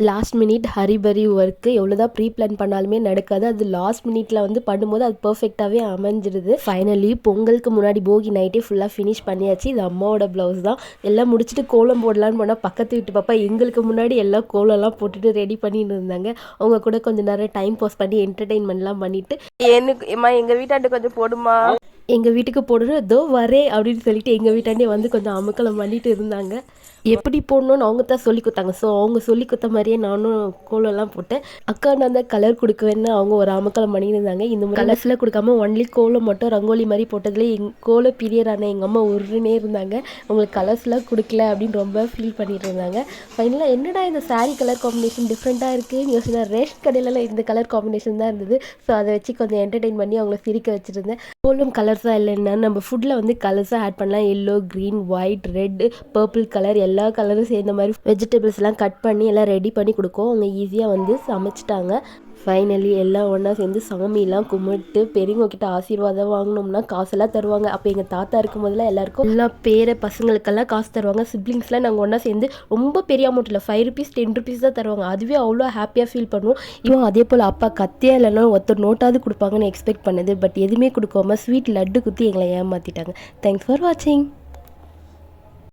Last minute hurry burry work எவ்வளோதான் pre plan பண்ணாலுமே நடக்காது. அது லாஸ்ட் மினிட்ல வந்து பண்ணும்போது அது பர்ஃபெக்டாகவே அமைஞ்சிருது. ஃபைனலி பொங்கலுக்கு முன்னாடி போகி நைட்டே ஃபுல்லாக ஃபினிஷ் பண்ணியாச்சு. இது அம்மாவோட ப்ளவுஸ் தான். எல்லாம் முடிச்சுட்டு கோலம் போடலான்னு போனால் பக்கத்து வீட்டு பாப்பா எங்களுக்கு முன்னாடி எல்லாம் கோலம்லாம் போட்டுட்டு ரெடி பண்ணிட்டு இருந்தாங்க. அவங்க கூட கொஞ்சம் நேரம் டைம் பாஸ் பண்ணி என்டர்டெயின்மெண்ட்லாம் பண்ணிட்டு எங்கள் வீட்டாண்டு கொஞ்சம் போடுமா, எங்கள் வீட்டுக்கு போடுறது இதோ வரே அப்படின்னு சொல்லிட்டு எங்கள் வீட்டாண்டே வந்து கொஞ்சம் அமுக்கலம் பண்ணிட்டு இருந்தாங்க. எப்படி போடணும்னு அவங்க தான் சொல்லி கொடுத்தாங்க. ஸோ அவங்க சொல்லி கொடுத்த மாதிரியே நானும் கோலம்லாம் போட்டேன். அக்கா நான் அந்த கலர் கொடுக்குவேன்னு அவங்க ஒரு அமக்கலம் பண்ணியிருந்தாங்க. இந்த கலர்ஸில் கொடுக்காம ஒன்லி கோலம் மட்டும் ரங்கோலி மாதிரி போட்டதுல கோல பீரியடான எங்கள் அம்மா உருனே இருந்தாங்க. உங்களுக்கு கலர்ஸ்லாம் கொடுக்கல அப்படின்னு ரொம்ப ஃபீல் பண்ணிட்டு இருந்தாங்க. ஃபைனலாக என்னடா இந்த சாரீ கலர் காம்பினேஷன் டிஃப்ரெண்ட்டாக இருக்குதுன்னு யோசினா ரேஷன் கடையிலலாம் இந்த கலர் காம்பினேஷன் தான் இருந்தது. ஸோ அதை வச்சு கொஞ்சம் என்டர்டெயின் பண்ணி அவங்கள சிரிக்க வச்சுருந்தேன். கோலம் கலர்ஸாக இல்லைன்னா நம்ம ஃபுட்டில் வந்து கலர்ஸாக ஆட் பண்ணலாம். Yellow, green, white, red, purple colour எல்லா கலரும் சேர்ந்த மாதிரி வெஜிடபிள்ஸ்லாம் கட் பண்ணி எல்லாம் ரெடி பண்ணி கொடுக்கும். அவங்க ஈஸியாக வந்து சமைச்சிட்டாங்க. ஃபைனலி எல்லாம் ஒன்றா சேர்ந்து சாமியெல்லாம் கும்பிட்டு பெரியவங்க கிட்ட ஆசீர்வாதம் வாங்கினோம்னா காசெல்லாம் தருவாங்க. அப்போ எங்கள் தாத்தா இருக்கும் போதெல்லாம் எல்லாருக்கும் எல்லாம் பேர பசங்களுக்கெல்லாம் காசு தருவாங்க. சிப்ளிங்ஸ்லாம் நாங்கள் ஒன்றா சேர்ந்து ரொம்ப பெரிய அமௌண்ட் இல்லை, 5 rupees 10 rupees தான் தருவாங்க. அதுவே அவ்வளோ ஹாப்பியாக ஃபீல் பண்ணுவோம். இவன் அதே போல் அப்பா கத்தியா இல்லைன்னா ஒருத்தர் நோட்டாவது கொடுப்பாங்கன்னு எக்ஸ்பெக்ட் பண்ணது. பட் எதுவுமே கொடுக்காம ஸ்வீட் லட்டு குத்தி எங்களை ஏமாற்றிட்டாங்க. தேங்க்ஸ் ஃபார் வாட்சிங்.